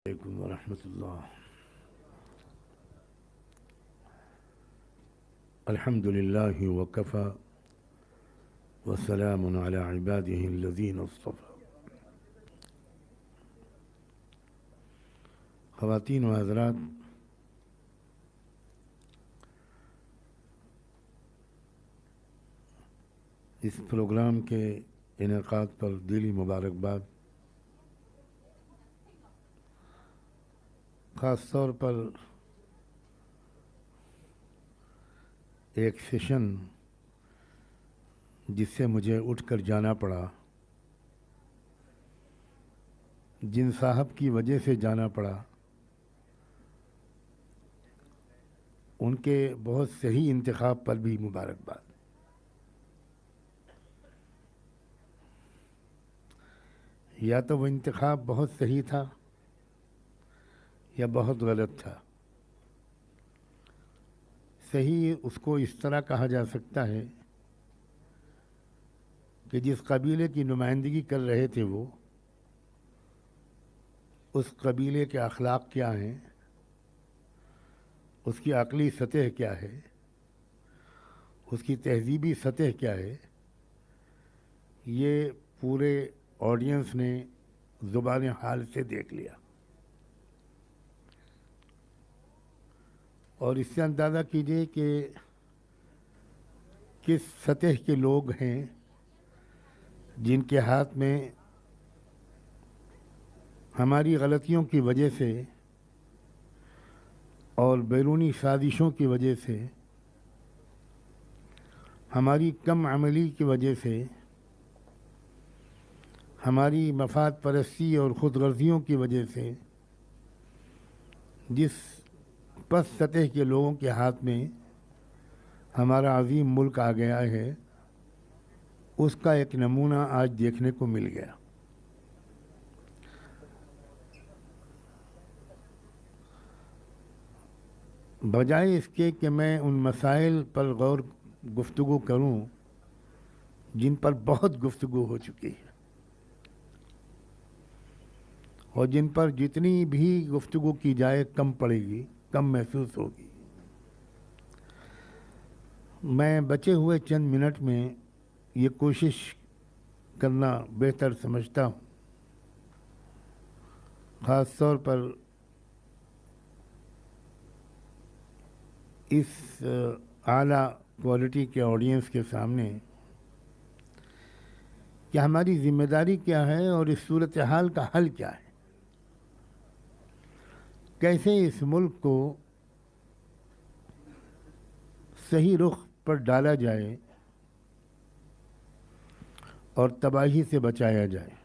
अलैकुम वरहमतुल्लाह। अल्हम्दुलिल्लाहि वकफ़ा वस्सलामुन अला इबादिहि अल्लज़ीना इस्तफ़ा। ख़वातीन व हज़रात, इस प्रोग्राम के इनेकाद पर दिली मुबारकबाद। ख़ास तौर पर एक सेशन जिससे मुझे उठकर जाना पड़ा, जिन साहब की वजह से जाना पड़ा, उनके बहुत सही इंतखाब पर भी मुबारकबाद। या तो वो इंतखाब बहुत सही था या बहुत गलत था। सही उसको इस तरह कहा जा सकता है कि जिस कबीले की नुमाइंदगी कर रहे थे वो, उस कबीले के अखलाक क्या हैं, उसकी अक़ली सतह क्या है, उसकी तहज़ीबी सतह क्या है, ये पूरे ऑडियंस ने ज़ुबान हाल से देख लिया। और इससे अंदाज़ा कीजिए कि किस सतह के लोग हैं जिनके हाथ में हमारी गलतियों की वजह से और बैरूनी साजिशों की वजह से, हमारी कम अमली की वजह से, हमारी मफाद परस्ती और ख़ुदगर्जियों की वजह से जिस पस सतह के लोगों के हाथ में हमारा अजीम मुल्क आ गया है, उसका एक नमूना आज देखने को मिल गया। बजाय इसके कि मैं उन मसाइल पर गौर गुफ्तगू करूं जिन पर बहुत गुफ्तगू हो चुकी है और जिन पर जितनी भी गुफ्तगू की जाए कम पड़ेगी, कम महसूस होगी, मैं बचे हुए चंद मिनट में ये कोशिश करना बेहतर समझता हूँ। ख़ास तौर पर इस आला क्वालिटी के ऑडियंस के सामने कि हमारी ज़िम्मेदारी क्या है और इस सूरत हाल का हल क्या है। कैसे इस मुल्क को सही रुख पर डाला जाए और तबाही से बचाया जाए।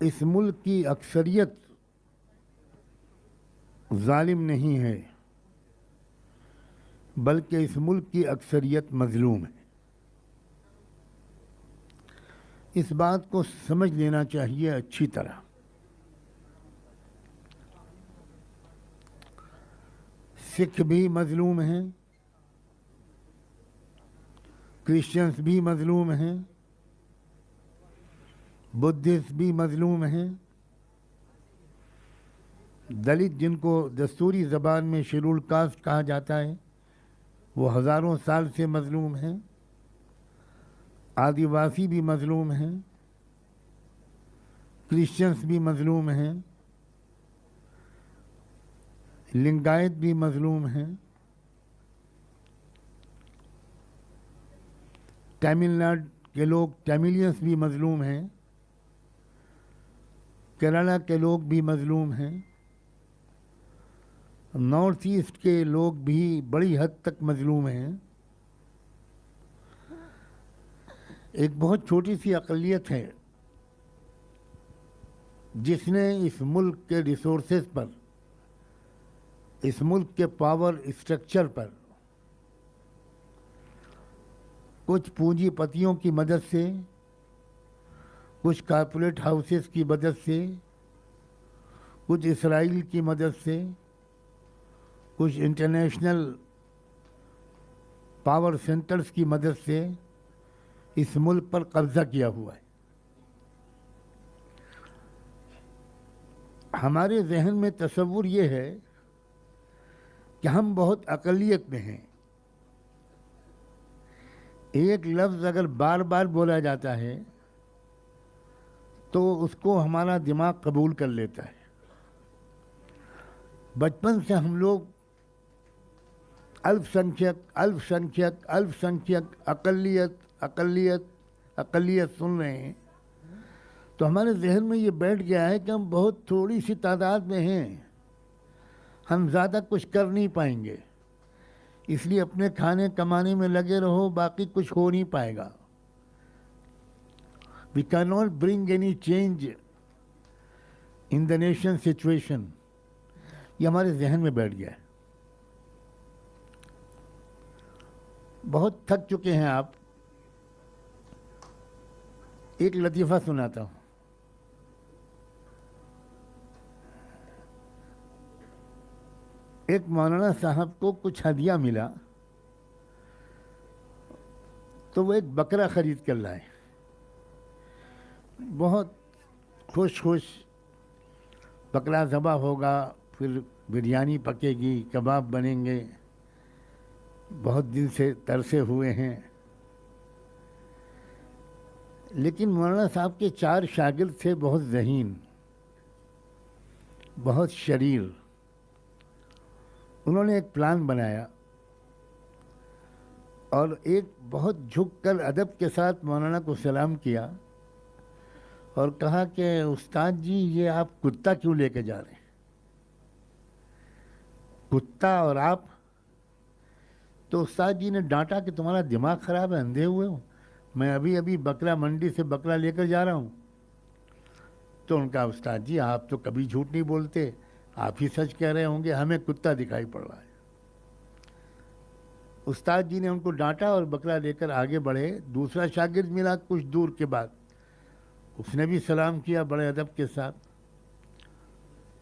इस मुल्क की अक्सरियत जालिम नहीं है, बल्कि इस मुल्क की अक्सरियत मजलूम है। इस बात को समझ लेना चाहिए अच्छी तरह। सिख भी मजलूम हैं, क्रिश्चियंस भी मजलूम हैं, बुद्धिस्ट भी मजलूम हैं, दलित जिनको दस्तूरी ज़बान में शेड्यूल कास्ट कहा जाता है वो हज़ारों साल से मजलूम हैं, आदिवासी भी मजलूम हैं, क्रिश्चियंस भी मजलूम हैं, लिंगायत भी मजलूम हैं, तमिलनाडु के लोग तमिलियंस भी मजलूम हैं, केरला के लोग भी मजलूम हैं, नॉर्थ ईस्ट के लोग भी बड़ी हद तक मजलूम हैं। एक बहुत छोटी सी अक़लियत है जिसने इस मुल्क के रिसोर्सेज पर, इस मुल्क के पावर स्ट्रक्चर पर कुछ पूंजीपतियों की मदद से, कुछ कॉर्पोरेट हाउसेस की मदद से, कुछ इसराइल की मदद से, कुछ इंटरनेशनल पावर सेंटर्स की मदद से इस मुल्क पर कब्जा किया हुआ है। हमारे जहन में तसव्वुर ये है कि हम बहुत अक़लियत में हैं। एक लफ्ज़ अगर बार बार बोला जाता है तो उसको हमारा दिमाग कबूल कर लेता है। बचपन से हम लोग अल्पसंख्यक अल्पसंख्यक अल्पसंख्यक अक़लियत अक़लियत अक़लियत सुन रहे हैं, तो हमारे जहन में ये बैठ गया है कि हम बहुत थोड़ी सी तादाद में हैं, हम ज़्यादा कुछ कर नहीं पाएंगे, इसलिए अपने खाने कमाने में लगे रहो, बाकी कुछ हो नहीं पाएगा। We cannot bring any change in the nation situation। ये हमारे जहन में बैठ गया है। बहुत थक चुके हैं आप। एक लतीफ़ा सुनाता हूँ। एक मौलाना साहब को कुछ हदिया मिला तो वो एक बकरा ख़रीद कर लाए। बहुत खुश खुश बकरा ज़बा होगा, फिर बिरयानी पकेगी, कबाब बनेंगे, बहुत दिन से तरसे हुए हैं। लेकिन मौलाना साहब के 4 शागिर्द थे, बहुत ज़हीन, बहुत शरीर। उन्होंने एक प्लान बनाया और एक बहुत झुककर अदब के साथ मौलाना को सलाम किया और कहा कि उस्ताद जी, ये आप कुत्ता क्यों लेके जा रहे हैं? कुत्ता और आप? तो उस्ताद जी ने डांटा कि तुम्हारा दिमाग ख़राब है, अंधे हुए हो, मैं अभी अभी बकरा मंडी से बकरा लेकर जा रहा हूँ। तो उनका उस्ताद जी, आप तो कभी झूठ नहीं बोलते, आप ही सच कह रहे होंगे, हमें कुत्ता दिखाई पड़ रहा है। उस्ताद जी ने उनको डांटा और बकरा लेकर आगे बढ़े। दूसरा शागिर्द मिला कुछ दूर के बाद, उसने भी सलाम किया बड़े अदब के साथ।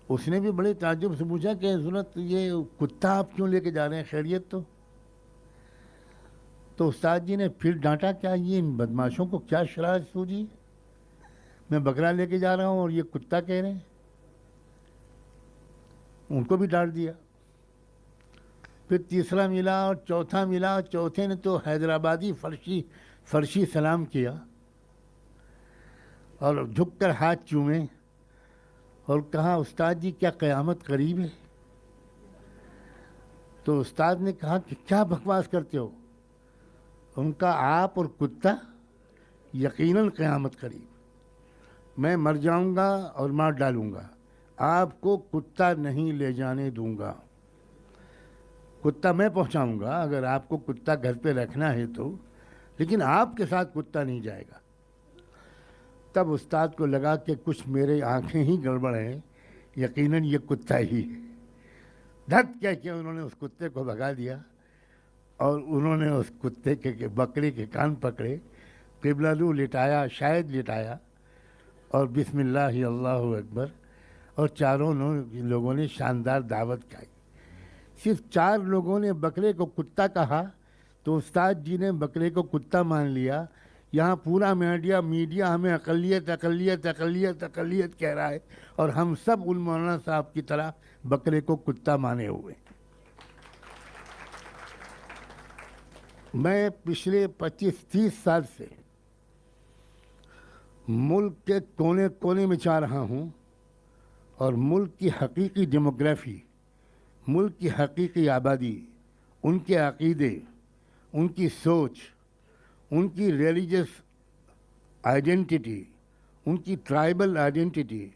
उसने भी बड़े ताज्जुब से पूछा कि हज़रत, ये कुत्ता आप क्यों लेके जा रहे हैं, खैरियत तो उस्ताद जी ने फिर डांटा, क्या ये इन बदमाशों को क्या शरारत सूझी, मैं बकरा लेके जा रहा हूँ और ये कुत्ता कह रहे हैं। उनको भी डांट दिया। फिर तीसरा मिला और चौथा मिला। चौथे ने तो हैदराबादी फर्शी सलाम किया और झुककर हाथ चूमे और कहा, उस्ताद जी क्या क़यामत करीब है? तो उस्ताद ने कहा कि क्या बकवास करते हो? उनका, आप और कुत्ता, यकीनन क़यामत करीब, मैं मर जाऊंगा और मार डालूंगा, आपको कुत्ता नहीं ले जाने दूंगा। कुत्ता मैं पहुंचाऊंगा अगर आपको कुत्ता घर पे रखना है तो, लेकिन आपके साथ कुत्ता नहीं जाएगा। तब उस्ताद को लगा कि कुछ मेरे आंखें ही गड़बड़ हैं, यकीनन ये कुत्ता ही है। धत कह के उन्होंने उस कुत्ते को भगा दिया और उन्होंने उस कुत्ते के बकरे के कान पकड़े, क़िबला-रू लिटाया, शायद लिटाया, और बिस्मिल्लाह अल्लाहु अकबर, और चारों लोगों ने शानदार दावत खाई। सिर्फ 4 लोगों ने बकरे को कुत्ता कहा तो उस्ताद जी ने बकरे को कुत्ता मान लिया। यहाँ पूरा मीडिया हमें अक़लियत अक़लियत अक़लियत अक़लियत कह रहा है और हम सब उन मौलाना साहब की तरह बकरे को कुत्ता माने हुए। मैं पिछले 25-30 साल से मुल्क के कोने कोने में जा रहा हूँ और मुल्क की हकीकी डेमोग्राफी, मुल्क की हकीकी आबादी, उनके अक़ीदे, उनकी सोच, उनकी रिलीजियस आइडेंटिटी, उनकी ट्राइबल आइडेंटिटी,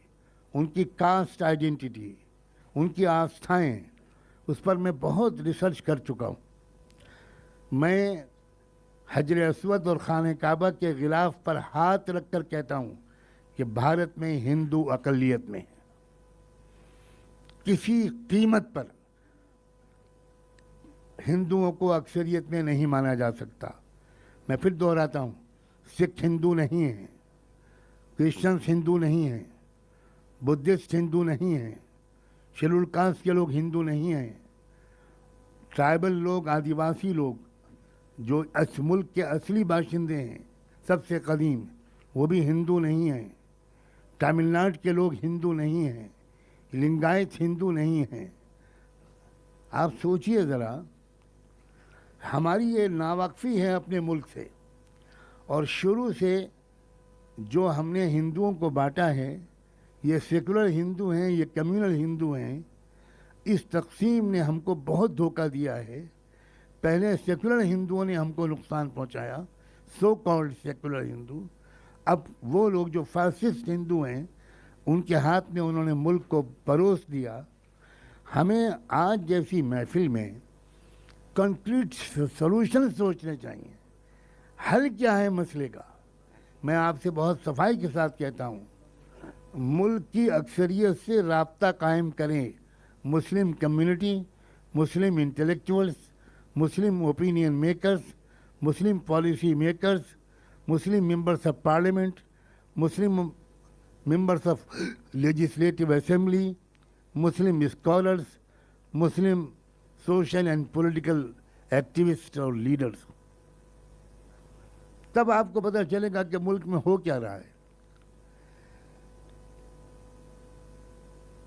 उनकी कास्ट आइडेंटिटी, उनकी आस्थाएं, उस पर मैं बहुत रिसर्च कर चुका हूँ। मैं हजर अस्वद और खाने काबा के गिलाफ पर हाथ रखकर कहता हूँ कि भारत में हिंदू अक़लियत में है। किसी कीमत पर हिंदुओं को अक्सरियत में नहीं माना जा सकता। मैं फिर दोहराता हूँ, सिख हिंदू नहीं हैं, क्रिश्चियंस हिंदू नहीं हैं, बुद्धिस्ट हिंदू नहीं हैं, शेड्यूल कास्ट के लोग हिंदू नहीं हैं, ट्राइबल लोग, आदिवासी लोग जो इस मुल्क के असली बाशिंदे हैं, सबसे कदीम, वो भी हिंदू नहीं हैं। तमिलनाडु के लोग हिंदू नहीं हैं, लिंगायत हिंदू नहीं हैं। आप सोचिए ज़रा, हमारी ये नावाकफ़ी है अपने मुल्क से, और शुरू से जो हमने हिंदुओं को बांटा है, ये सेकुलर हिंदू हैं, ये कम्युनल हिंदू हैं, इस तकसीम ने हमको बहुत धोखा दिया है। पहले सेकुलर हिंदुओं ने हमको नुकसान पहुंचाया, सो कॉल्ड सेकुलर हिंदू। अब वो लोग जो फासिस्ट हिंदू हैं, उनके हाथ में उन्होंने मुल्क को परोस दिया। हमें आज जैसी महफिल में कंक्रीट सॉल्यूशन सोचने चाहिए। हल क्या है मसले का? मैं आपसे बहुत सफाई के साथ कहता हूँ, मुल्क की अक्सरियत से राब्ता कायम करें। Muslim community, Muslim intellectuals, Muslim opinion makers, Muslim policy makers, Muslim members of parliament, Muslim members of legislative assembly, Muslim scholars, Muslim social and political activist और लीडर्स। तब आपको पता चलेगा कि मुल्क में हो क्या रहा है।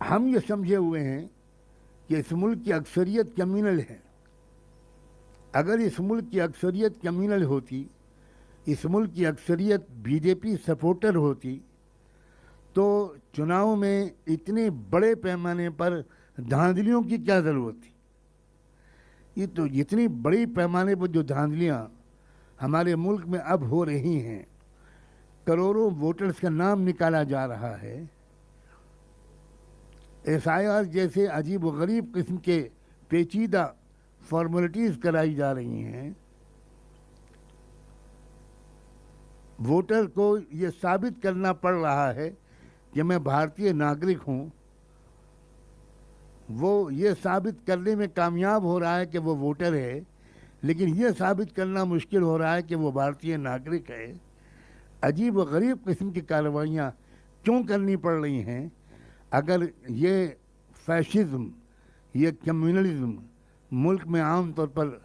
हम ये समझे हुए हैं कि इस मुल्क की अक्सरियत कम्युनल है। अगर इस मुल्क की अक्सरियत कम्युनल होती, इस मुल्क की अक्सरियत बीजेपी सपोर्टर होती, तो चुनाव में इतने बड़े पैमाने पर धांधलियों की क्या ज़रूरत थी? ये तो इतनी बड़ी पैमाने पर जो धांधलियाँ हमारे मुल्क में अब हो रही हैं, करोड़ों वोटर्स का नाम निकाला जा रहा है, SIR जैसे अजीब व गरीब किस्म के पेचीदा फॉर्मेलिटीज़ कराई जा रही हैं। वोटर को ये साबित करना पड़ रहा है कि मैं भारतीय नागरिक हूँ। वो ये साबित करने में कामयाब हो रहा है कि वो वोटर है, लेकिन ये साबित करना मुश्किल हो रहा है कि वो भारतीय नागरिक है। अजीब व गरीब किस्म की कार्रवाइयाँ क्यों करनी पड़ रही हैं? अगर ये फैशिज्म, ये कम्युनलिज्म मुल्क में आम तौर पर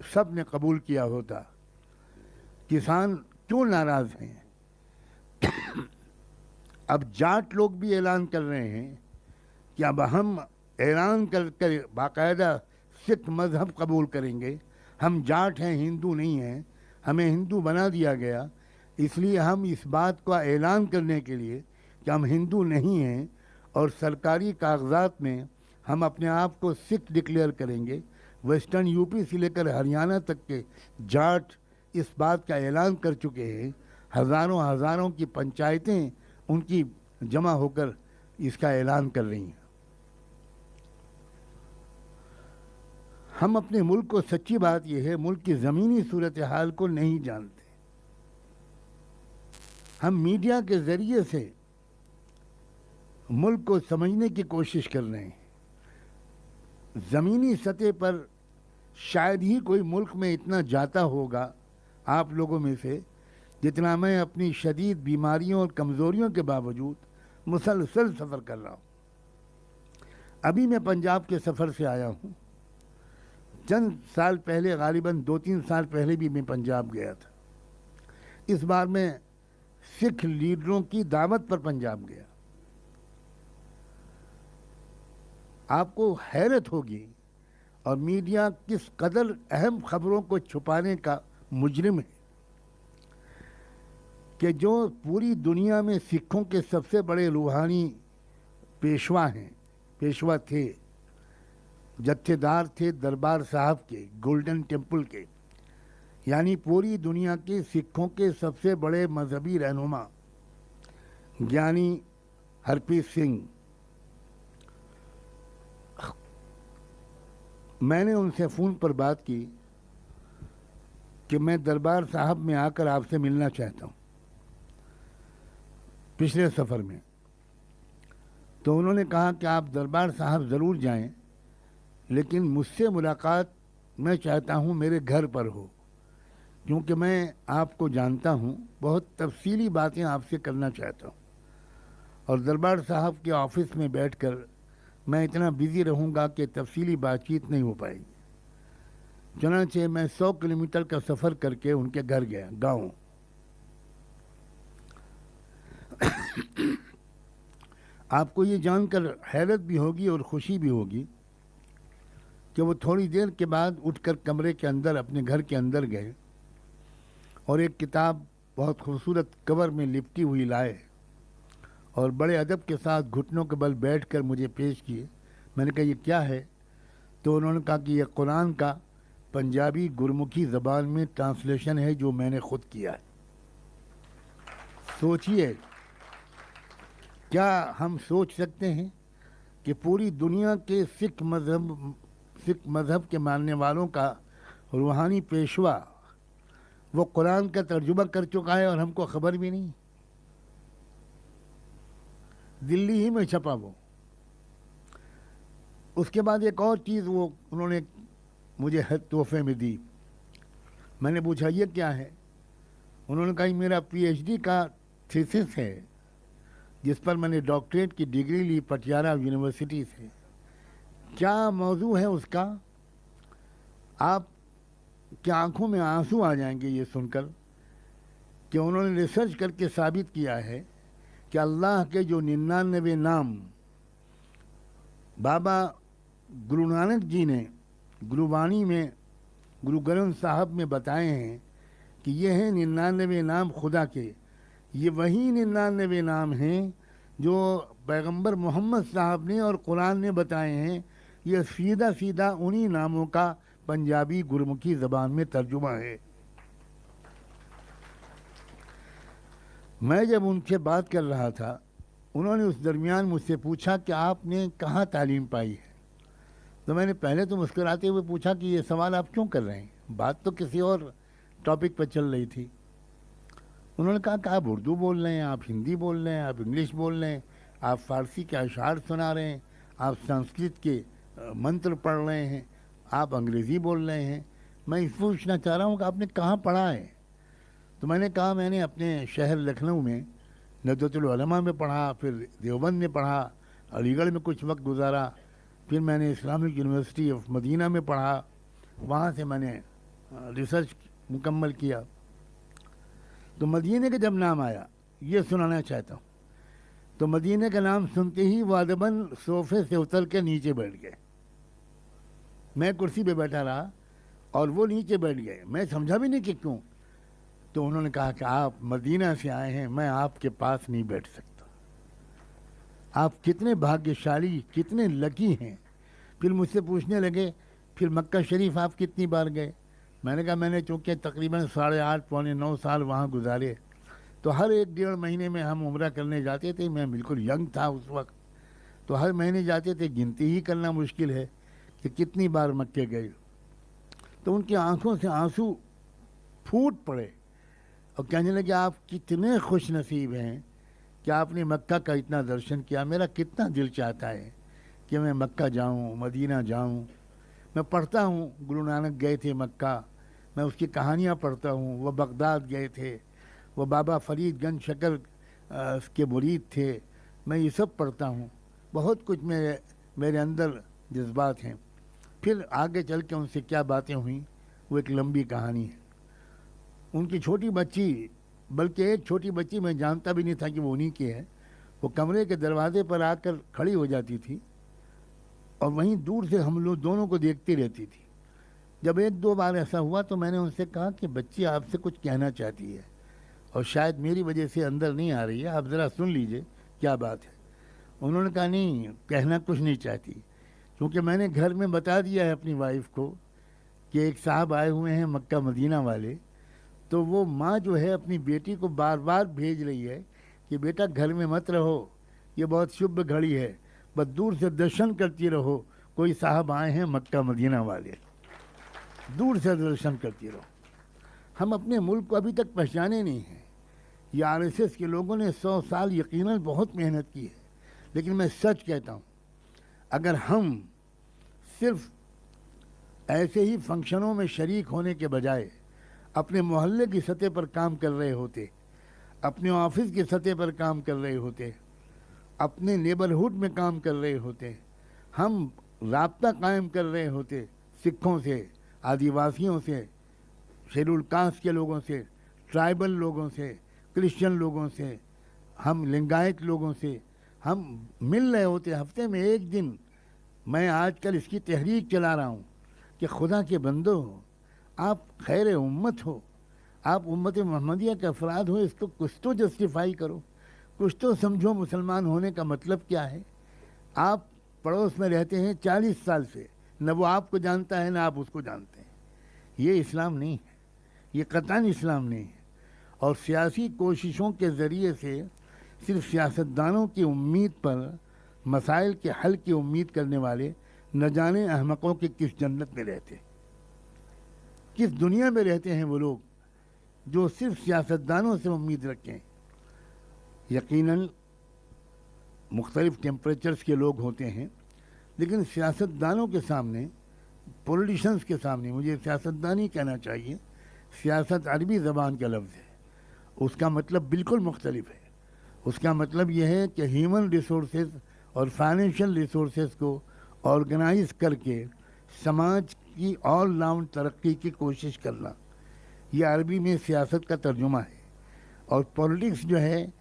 सब ने कबूल किया होता, किसान क्यों नाराज़ हैं? अब जाट लोग भी ऐलान कर रहे हैं कि अब हम ऐलान कर बाकायदा सिख मज़हब कबूल करेंगे। हम जाट हैं, हिंदू नहीं हैं, हमें हिंदू बना दिया गया, इसलिए हम इस बात का ऐलान करने के लिए कि हम हिंदू नहीं हैं और सरकारी कागजात में हम अपने आप को सिख डिक्लेयर करेंगे। वेस्टर्न यूपी से लेकर हरियाणा तक के जाट इस बात का ऐलान कर चुके हैं। हज़ारों हज़ारों की पंचायतें उनकी जमा होकर इसका ऐलान कर रही हैं। हम अपने मुल्क को, सच्ची बात यह है, मुल्क की ज़मीनी सूरत हाल को नहीं जानते। हम मीडिया के ज़रिए से मुल्क को समझने की कोशिश कर रहे हैं। ज़मीनी सतह पर शायद ही कोई मुल्क में इतना जाता होगा आप लोगों में से, जितना मैं अपनी शदीद बीमारियों और कमज़ोरियों के बावजूद मुसलसल सफ़र कर रहा हूँ। अभी मैं पंजाब के सफ़र से आया हूँ। चंद साल पहले, गालिबन 2-3 साल पहले भी मैं पंजाब गया था। इस बार मैं सिख लीडरों की दावत पर पंजाब गया। आपको हैरत होगी, और मीडिया किस कदर अहम खबरों को छुपाने का मुजरिम है, कि जो पूरी दुनिया में सिखों के सबसे बड़े रूहानी पेशवा हैं, पेशवा थे, जत्थेदार थे दरबार साहब के, गोल्डन टेम्पल के, यानी पूरी दुनिया के सिखों के सबसे बड़े मजहबी रहनुमा ज्ञानी हरप्रीत सिंह, मैंने उनसे फ़ोन पर बात की कि मैं दरबार साहब में आकर आपसे मिलना चाहता हूँ, पिछले सफ़र में। तो उन्होंने कहा कि आप दरबार साहब ज़रूर जाएं, लेकिन मुझसे मुलाकात मैं चाहता हूँ मेरे घर पर हो, क्योंकि मैं आपको जानता हूँ, बहुत तफसीली बातें आपसे करना चाहता हूँ, और दरबार साहब के ऑफिस में बैठकर मैं इतना बिज़ी रहूँगा कि तफसीली बातचीत नहीं हो पाएगी। चुनांचे मैं 100 किलोमीटर का सफ़र करके उनके घर गया, गांव। आपको ये जानकर हैरत भी होगी और खुशी भी होगी कि वो थोड़ी देर के बाद उठकर कमरे के अंदर, अपने घर के अंदर गए और एक किताब बहुत खूबसूरत कवर में लिपटी हुई लाए और बड़े अदब के साथ घुटनों के बल बैठकर मुझे पेश किए। मैंने कहा ये क्या है? तो उन्होंने कहा कि ये कुरान का पंजाबी गुरमुखी ज़बान में ट्रांसलेशन है जो मैंने खुद किया है। सोचिए, क्या हम सोच सकते हैं कि पूरी दुनिया के सिख मज़हब के मानने वालों का रूहानी पेशवा वो कुरान का तर्जुमा कर चुका है और हमको खबर भी नहीं। दिल्ली ही में छपा वो। उसके बाद एक और चीज़ वो उन्होंने मुझे तोहफे में दी। मैंने पूछा ये क्या है? उन्होंने कहा मेरा पीएचडी का थीसिस है जिस पर मैंने डॉक्टरेट की डिग्री ली पटियाला यूनिवर्सिटी से। क्या मौजू है उसका? आप की आंखों में आंसू आ जाएंगे ये सुनकर कि उन्होंने रिसर्च करके साबित किया है कि अल्लाह के जो 99 नाम बाबा गुरु नानक जी ने गुरुवाणी में, गुरु ग्रंथ साहब में बताए हैं कि ये हैं 99 नाम खुदा के। ये वही 99 नाम हैं जो पैगंबर मोहम्मद साहब ने और कुरान ने बताए हैं। ये सीधा सीधा उन्हीं नामों का पंजाबी गुरमुखी ज़बान में तर्जुमा है। मैं जब उनसे बात कर रहा था, उन्होंने उस दरमियान मुझसे पूछा कि आपने कहाँ तालीम पाई है? तो मैंने पहले तो मुस्कुराते हुए पूछा कि ये सवाल आप क्यों कर रहे हैं, बात तो किसी और टॉपिक पर चल रही थी। उन्होंने कहा कि आप उर्दू बोल रहे हैं, आप हिंदी बोल रहे हैं, आप इंग्लिश बोल रहे हैं, आप फ़ारसी के अशार सुना रहे हैं, आप संस्कृत के मंत्र पढ़ रहे हैं, आप अंग्रेज़ी बोल रहे हैं। मैं इस पूछना चाह रहा हूँ कि आपने कहाँ पढ़ा है? तो मैंने कहा मैंने अपने शहर लखनऊ में नदवतुल उलमा में पढ़ा, फिर देवबंद में पढ़ा, अलीगढ़ में कुछ वक्त गुजारा, फिर मैंने इस्लामिक यूनिवर्सिटी ऑफ मदीना में पढ़ा, वहाँ से मैंने रिसर्च मुकम्मल किया। तो मदीने का जब नाम आया, ये सुनाना चाहता हूँ। तो मदीने का नाम सुनते ही वो अदबन सोफे से उतर के नीचे बैठ गए। मैं कुर्सी पे बैठा रहा और वो नीचे बैठ गए। मैं समझा भी नहीं कि क्यों। तो उन्होंने कहा कि आप मदीना से आए हैं, मैं आपके पास नहीं बैठ सकता। आप कितने भाग्यशाली, कितने लकी हैं। फिर मुझसे पूछने लगे फिर मक्का शरीफ आप कितनी बार गए? मैंने कहा मैंने चूँकि तकरीबन 8.5 पौने 9 साल वहाँ गुजारे, तो हर 1-1.5 महीने में हम उम्रा करने जाते थे। मैं बिल्कुल यंग था उस वक्त, तो हर महीने जाते थे। गिनती ही करना मुश्किल है कि कितनी बार मक्के गए। तो उनकी आंखों से आंसू फूट पड़े और कहने लगे आप कितने खुश नसीब हैं कि आपने मक्का का इतना दर्शन किया। मेरा कितना दिल चाहता है कि मैं मक्का जाऊं, मदीना जाऊं। मैं पढ़ता हूं गुरु नानक गए थे मक्का, मैं उसकी कहानियां पढ़ता हूं। वो बगदाद गए थे, वो बाबा फरीद गंज शकर के मुरीद थे। मैं ये सब पढ़ता हूं। बहुत कुछ मेरे अंदर जज्बात हैं। फिर आगे चल के उनसे क्या बातें हुई वो एक लंबी कहानी है। उनकी छोटी बच्ची, बल्कि एक छोटी बच्ची मैं जानता भी नहीं था कि वो उन्हीं की है, वो कमरे के दरवाजे पर आकर खड़ी हो जाती थी और वहीं दूर से हम लोग दोनों को देखती रहती थी। जब 1-2 बार ऐसा हुआ तो मैंने उनसे कहा कि बच्ची आपसे कुछ कहना चाहती है और शायद मेरी वजह से अंदर नहीं आ रही है, आप ज़रा सुन लीजिए क्या बात है। उन्होंने कहा नहीं, कहना कुछ नहीं चाहती, क्योंकि मैंने घर में बता दिया है अपनी वाइफ को कि एक साहब आए हुए हैं मक्का मदीना वाले। तो वो माँ जो है अपनी बेटी को बार बार भेज रही है कि बेटा घर में मत रहो, ये बहुत शुभ घड़ी है, बस दूर से दर्शन करती रहो, कोई साहब आए हैं मक्का मदीना वाले, दूर से दर्शन करती रहो। हम अपने मुल्क को अभी तक पहचाने नहीं हैं। ये आरएसएस के लोगों ने 100 साल यकीनन बहुत मेहनत की है, लेकिन मैं सच कहता हूँ, अगर हम सिर्फ ऐसे ही फंक्शनों में शरीक होने के बजाय अपने मोहल्ले की सतह पर काम कर रहे होते, अपने ऑफिस की सतह पर काम कर रहे होते, अपने नेबरहुड में काम कर रहे होते, हम राब्ता कायम कर रहे होते सिखों से, आदिवासियों से, शेड्यूल कास्ट के लोगों से, ट्राइबल लोगों से, क्रिश्चियन लोगों से, हम लिंगायत लोगों से हम मिल रहे होते हफ्ते में एक दिन। मैं आजकल इसकी तहरीक चला रहा हूँ कि खुदा के बंदो हो, आप खैर उम्मत हो, आप उम्मत मोहम्मदिया के अफराद हो, इसको कुछ तो जस्टिफाई करो, कुछ तो समझो मुसलमान होने का मतलब क्या है। आप पड़ोस में रहते हैं 40 साल से, न वो आपको जानता है न आप उसको जानते हैं। ये इस्लाम नहीं है, ये कतई इस्लाम नहीं है। और सियासी कोशिशों के ज़रिए से सिर्फ सियासतदानों की उम्मीद पर मसाइल के हल की उम्मीद करने वाले न जाने अहमकों के किस जन्नत में रहते, किस दुनिया में रहते हैं वो लोग जो सिर्फ सियासतदानों से उम्मीद रखें। यकीनन मुख्तलिफ टेम्परेचर्स के लोग होते हैं, लेकिन सियासतदानों के सामने, पॉलिटिशियंस के सामने, मुझे सियासतदान ही कहना चाहिए, सियासत अरबी ज़बान का लफ्ज़ है, उसका मतलब बिल्कुल मुख्तलिफ है। उसका मतलब यह है कि ह्यूमन रिसोर्सेज और फाइनेंशियल रिसोर्सेज को ऑर्गेनाइज करके समाज की ऑल राउंड तरक्की की कोशिश करना, यह अरबी में सियासत का तर्जुमा है। और पॉलिटिक्स जो है,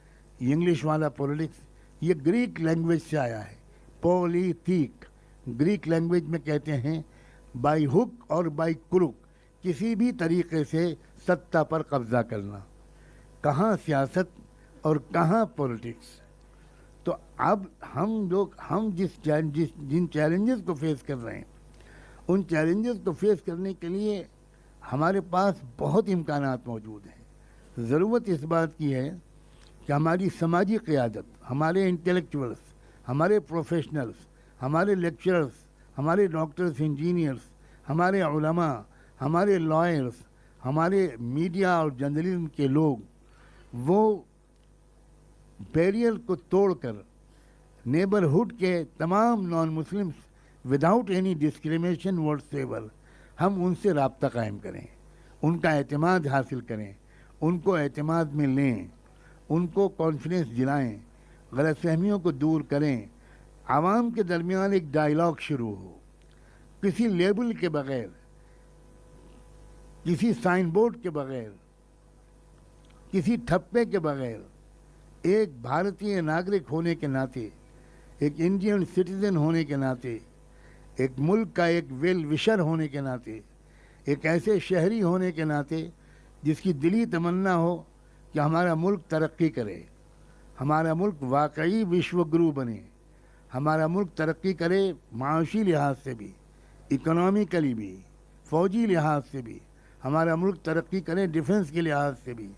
इंग्लिश वाला पॉलिटिक्स, ये ग्रीक लैंग्वेज से आया है। पॉलिटिक ग्रीक लैंग्वेज में कहते हैं बाई हुक और बाई क्रुक, किसी भी तरीके से सत्ता पर कब्जा करना। कहाँ सियासत और कहाँ पॉलिटिक्स। तो अब हम जिन चैलेंजेस को फेस कर रहे हैं, उन चैलेंजेस को फेस करने के लिए हमारे पास बहुत इम्कानात मौजूद हैं। ज़रूरत इस बात की है कि हमारी समाजी क़यादत, हमारे इंटेलेक्चुअल्स, हमारे प्रोफेशनल्स, हमारे लेक्चरर्स, हमारे डॉक्टर्स, इंजीनियर्स, हमारे उलमा, हमारे लॉयर्स, हमारे मीडिया और जर्नलिज्म के लोग, वो बैरियर को तोड़कर नेबरहुड के तमाम non Muslims without any discrimination whatsoever हम उनसे राब्ता कायम करें, उनका एतमाद हासिल करें, उनको एतमाद में लें, उनको कॉन्फिडेंस दिलाएं, गलतफहमियों को दूर करें, आवाम के दरमियान एक डायलॉग शुरू हो, किसी लेबल के बगैर, किसी साइन बोर्ड के बगैर, किसी ठप्पे के बगैर। एक भारतीय नागरिक होने के नाते, एक इंडियन सिटीजन होने के नाते, एक मुल्क का एक वेल विशर होने के नाते, एक ऐसे शहरी होने के नाते जिसकी दिली तमन्ना हो कि हमारा मुल्क तरक्की करे, हमारा मुल्क वाकई विश्वगुरु बने, हमारा मुल्क तरक्की करे माशी लिहाज से भी, इकोनॉमिकली भी, फ़ौजी लिहाज से भी, हमारा मुल्क तरक्की करे डिफेंस के लिहाज से भी,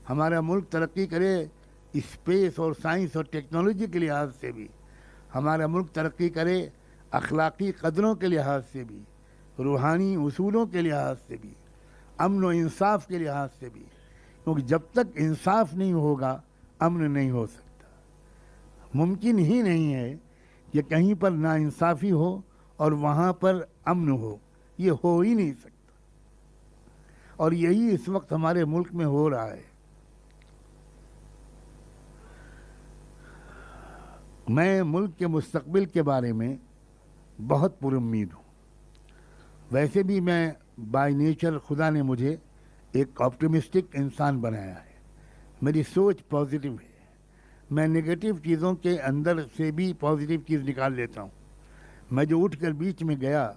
हमारा मुल्क तरक्की करे स्पेस और साइंस और टेक्नोलॉजी के लिहाज से भी, हमारा मुल्क तरक्की करे अखलाकी कदरों के लिहाज से भी, रूहानी उसूलों के लिहाज से भी, अमन व इंसाफ के लिहाज से भी। क्योंकि जब तक इंसाफ नहीं होगा अमन नहीं हो सकता। मुमकिन ही नहीं है कि कहीं पर नाइंसाफ़ी हो और वहाँ पर अमन हो, ये हो ही नहीं सकता। और यही इस वक्त हमारे मुल्क में हो रहा है। मैं मुल्क के मुस्तकबिल के बारे में बहुत पुरुम्मीद हूँ। वैसे भी मैं बाय नेचर, खुदा ने मुझे एक ऑप्टिमिस्टिक इंसान बनाया है, मेरी सोच पॉजिटिव है। मैं नेगेटिव चीज़ों के अंदर से भी पॉजिटिव चीज़ निकाल लेता हूँ। मैं जो उठकर बीच में गया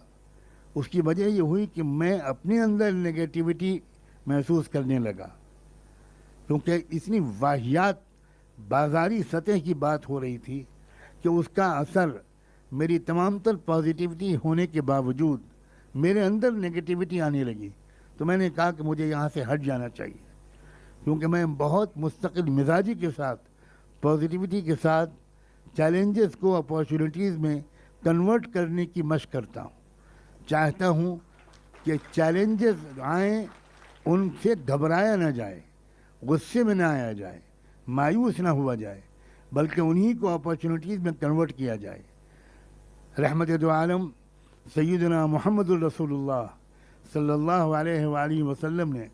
उसकी वजह ये हुई कि मैं अपने अंदर नेगेटिविटी महसूस करने लगा, क्योंकि इतनी वाहियात बाजारी सतह की बात हो रही थी कि उसका असर मेरी तमाम तर पॉजिटिविटी होने के बावजूद मेरे अंदर नेगेटिविटी आने लगी। तो मैंने कहा कि मुझे यहाँ से हट जाना चाहिए, क्योंकि मैं बहुत मुस्तकिल मिजाजी के साथ, पॉजिटिविटी के साथ चैलेंजेस को अपॉर्चुनिटीज़ में कन्वर्ट करने की मशक करता हूँ। चाहता हूँ कि चैलेंजेस आएँ, उनसे घबराया ना जाए, गुस्से में ना आया जाए, मायूस ना हुआ जाए, बल्कि उन्हीं को अपॉर्चुनिटीज़ में कन्वर्ट किया जाए। रहमत दो आलम सैयदना मुहम्मदुर रसूलुल्लाह सल्लल्लाहु अलैहि वसल्लम ने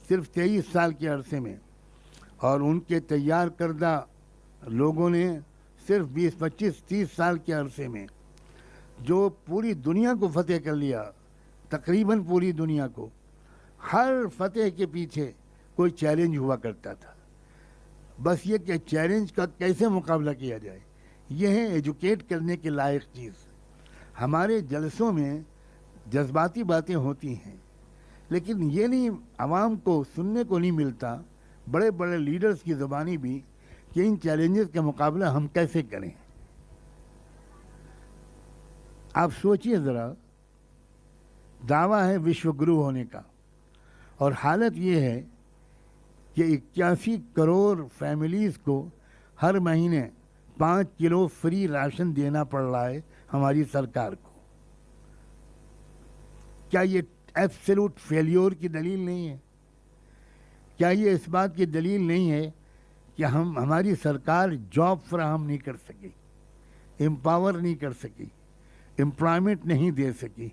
सिर्फ 23 साल के अरसे में, और उनके तैयार करदा लोगों ने सिर्फ 20, 25, 30 साल के अरसे में जो पूरी दुनिया को फतेह कर लिया, तकरीबन पूरी दुनिया को हर फतेह के पीछे कोई चैलेंज हुआ करता था। बस ये कि चैलेंज का कैसे मुकाबला किया जाए, यह है एजुकेट करने के लायक चीज़। हमारे जलसों में जज्बाती बातें होती हैं, लेकिन ये नहीं, आवाम को सुनने को नहीं मिलता, बड़े बड़े लीडर्स की ज़ुबानी भी, कि इन चैलेंजेस का मुकाबला हम कैसे करें। आप सोचिए ज़रा, दावा है विश्व गुरु होने का, और हालत ये है कि 81 करोड़ फैमिलीज़ को हर महीने 5 किलो फ्री राशन देना पड़ रहा है हमारी सरकार को। क्या ये एब्सोल्यूट फेलियर की दलील नहीं है? क्या ये इस बात की दलील नहीं है कि हमारी सरकार जॉब फराहम नहीं कर सकी, एम्पावर नहीं कर सकी, एम्प्लॉयमेंट नहीं दे सकी?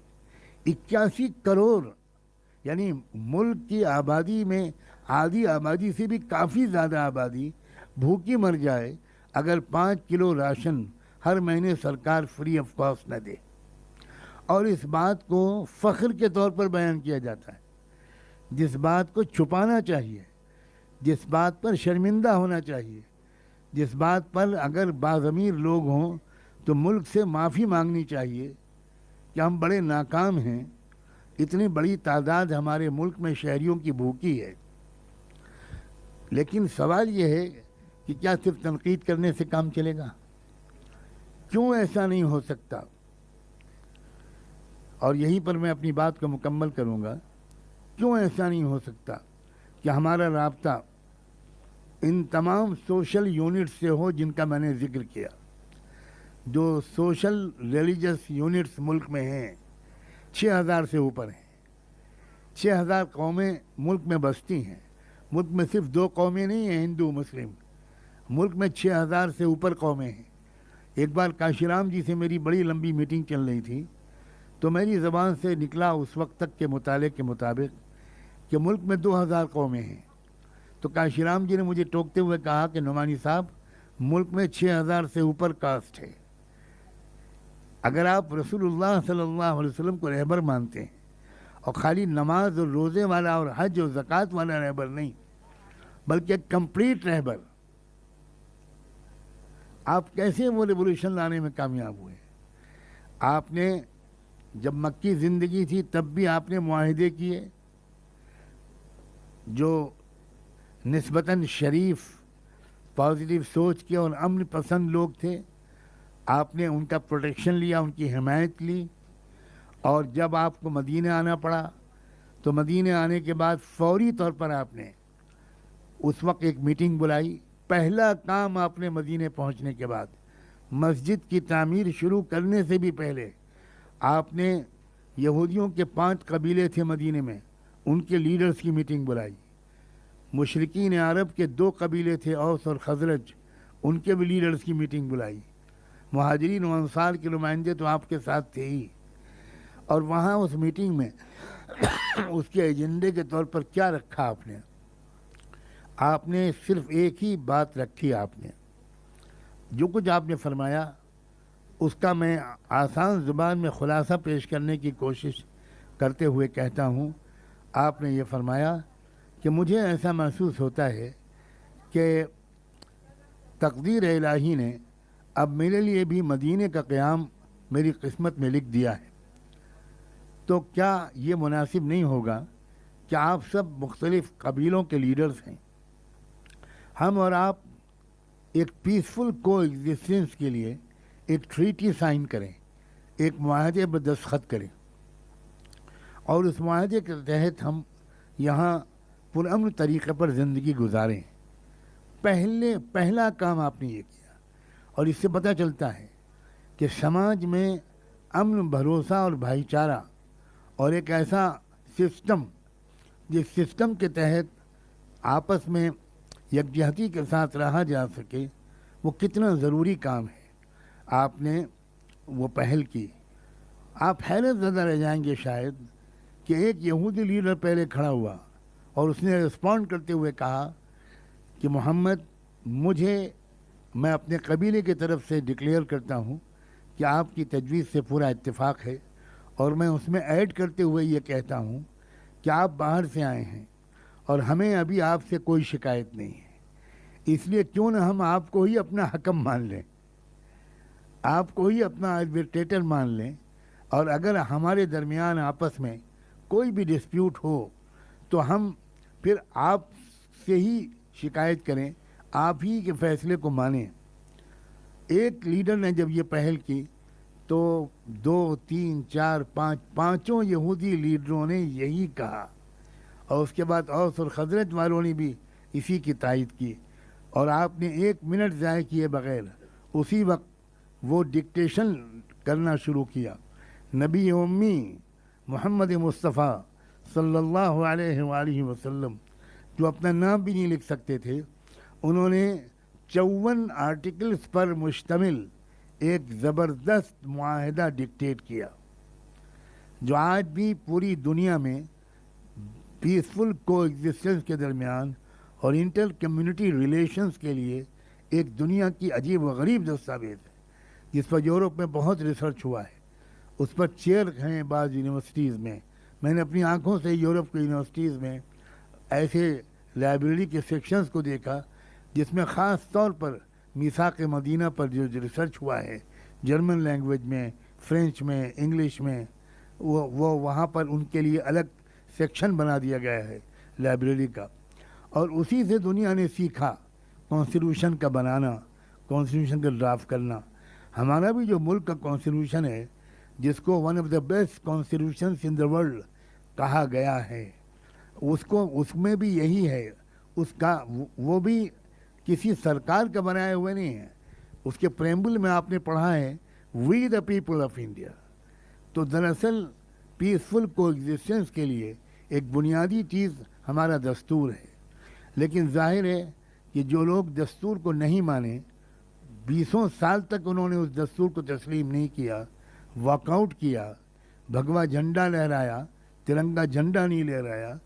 81 करोड़ यानी मुल्क की आबादी में आधी आबादी से भी काफ़ी ज़्यादा आबादी भूखी मर जाए अगर 5 किलो राशन हर महीने सरकार फ्री ऑफ कॉस्ट न दे। और इस बात को फ़ख्र के तौर पर बयान किया जाता है। जिस बात को छुपाना चाहिए, जिस बात पर शर्मिंदा होना चाहिए, जिस बात पर अगर बाज़मीर लोग हों तो मुल्क से माफ़ी मांगनी चाहिए कि हम बड़े नाकाम हैं, इतनी बड़ी तादाद हमारे मुल्क में शहरियों की भूखी है। लेकिन सवाल ये है कि क्या सिर्फ तनकीद करने से काम चलेगा? क्यों ऐसा नहीं हो सकता? और यहीं पर मैं अपनी बात को मुकम्मल करूँगा। क्यों ऐसा नहीं हो सकता कि हमारा राब्ता इन तमाम सोशल यूनिट्स से हो जिनका मैंने ज़िक्र किया। जो सोशल रिलीजियस यूनिट्स मुल्क में हैं 6000 से ऊपर हैं। 6000 कौमें मुल्क में बसती हैं। मुल्क में सिर्फ 2 कौमें नहीं हैं, हिंदू मुस्लिम। मुल्क में 6000 से ऊपर कौमें हैं। एक बार काशीराम जी से मेरी बड़ी लंबी मीटिंग चल रही थी, तो मेरी ज़बान से निकला उस वक्त तक के मुताले के मुताबिक कि मुल्क में 2000 कौमें हैं। तो काशीराम जी ने मुझे टोकते हुए कहा कि नुमानी साहब, मुल्क में 6000 से ऊपर कास्ट है। अगर आप रसूलुल्लाह सल्लल्लाहु अलैहि वसल्लम को रहबर मानते हैं, और ख़ाली नमाज और रोज़े वाला और हज और ज़कात वाला रहबर नहीं, बल्कि एक कंप्लीट रहबर, आप कैसे वो रिवोल्यूशन लाने में कामयाब हुए? आपने जब मक्की ज़िंदगी थी तब भी आपने मुआहिदे किए। जो निस्बतन शरीफ, पॉजिटिव सोच के और अमन पसंद लोग थे, आपने उनका प्रोटेक्शन लिया, उनकी हिमायत ली। और जब आपको मदीने आना पड़ा तो मदीने आने के बाद फौरी तौर पर आपने उस वक्त एक मीटिंग बुलाई। पहला काम आपने मदीने पहुंचने के बाद, मस्जिद की तामीर शुरू करने से भी पहले, आपने यहूदियों के 5 कबीले थे मदीने में, उनके लीडर्स की मीटिंग बुलाई। मुशरिकीन अरब के 2 कबीले थे, औस और खजरज, उनके भी लीडर्स की मीटिंग बुलाई। मुहाजिरीन व अंसार के नुमाइंदे तो आपके साथ थे ही। और वहाँ उस मीटिंग में उसके एजेंडे के तौर पर क्या रखा आपने? आपने सिर्फ एक ही बात रखी। आपने जो कुछ आपने फरमाया उसका मैं आसान ज़ुबान में ख़ुलासा पेश करने की कोशिश करते हुए कहता हूँ। आपने ये फरमाया कि मुझे ऐसा महसूस होता है कि तकदीर इलाही ने अब मेरे लिए भी मदीने का क़याम मेरी किस्मत में लिख दिया है। तो क्या ये मुनासिब नहीं होगा कि आप सब मुख्तलिफ़ कबीलों के लीडर्स हैं, हम और आप एक पीसफुल को एग्जिस्टेंस के लिए एक ट्रीटी साइन करें, एक मुआहदे पर दस्तखत करें, और उस मुआहदे के तहत हम यहाँ पुरअमन तरीक़े पर ज़िंदगी गुजारें। पहला काम आपने ये किया, और इससे पता चलता है कि समाज में अमन, भरोसा और भाईचारा और एक ऐसा सिस्टम जिस सिस्टम के तहत आपस में यकजहती के साथ रहा जा सके, वो कितना ज़रूरी काम है। आपने वो पहल की। आप हैरत ज़दा रह जाएंगे शायद कि एक यहूदी लीडर पहले खड़ा हुआ और उसने रिस्पॉन्ड करते हुए कहा कि मोहम्मद, मैं अपने कबीले की तरफ से डिक्लेयर करता हूँ कि आपकी तजवीज़ से पूरा इत्तेफाक है और मैं उसमें ऐड करते हुए ये कहता हूँ कि आप बाहर से आए हैं और हमें अभी आपसे कोई शिकायत नहीं है, इसलिए क्यों ना हम आपको ही अपना हकम मान लें, आपको ही अपना आर्बिट्रेटर मान लें, और अगर हमारे दरमियान आपस में कोई भी डिस्प्यूट हो तो हम फिर आप से ही शिकायत करें, आप ही के फैसले को मानें। एक लीडर ने जब ये पहल की तो 2, 3, 4, 5 पांचों यहूदी लीडरों ने यही कहा, और उसके बाद औस और खजरत वालों ने भी इसी की तायद की, और आपने 1 मिनट ज़ाय किए बगैर उसी वक्त वो डिक्टेशन करना शुरू किया। नबी उम्मी मोहम्मद मुस्तफ़ा सल्लल्लाहु अलैहि वसल्लम, जो अपना नाम भी नहीं लिख सकते थे, उन्होंने 54 आर्टिकल्स पर मुश्तमिल एक ज़बरदस्त मुआहदा डिक्टेट किया, जो आज भी पूरी दुनिया में पीसफुल को एग्जिस्टेंस के दरमियान और इंटर कम्युनिटी रिलेशंस के लिए एक दुनिया की अजीब व गरीब दस्तावेज़ है, जिस पर यूरोप में बहुत रिसर्च हुआ है। उस पर चेयर हैं बाज़ यूनिवर्सिटीज़ में। मैंने अपनी आंखों से यूरोप की यूनिवर्सिटीज़ में ऐसे लाइब्रेरी के सेक्शंस को देखा जिसमें ख़ास तौर पर मीसाक़ मदीना पर जो रिसर्च हुआ है, जर्मन लैंग्वेज में, फ्रेंच में, इंग्लिश में, वो वहाँ पर उनके लिए अलग सेक्शन बना दिया गया है लाइब्रेरी का। और उसी से दुनिया ने सीखा कॉन्स्टिट्यूशन का बनाना, कॉन्स्टिट्यूशन का ड्राफ्ट करना। हमारा भी जो मुल्क का कॉन्स्टिट्यूशन है, जिसको one of the best constitutions in the world कहा गया है, उसको उसमें भी यही है। उसका वो भी किसी सरकार का बनाए हुए नहीं है। उसके प्रेम्बल में आपने पढ़ा है we the people of India. तो दरअसल पीसफुल को एग्जिस्टेंस के लिए एक बुनियादी चीज़ हमारा दस्तूर है। लेकिन जाहिर है कि जो लोग दस्तूर को नहीं माने, 20 साल तक उन्होंने उस दस्तूर को तस्लीम नहीं किया, वॉकआउट किया, भगवा झंडा लहराया, तिरंगा झंडा नहीं लहराया,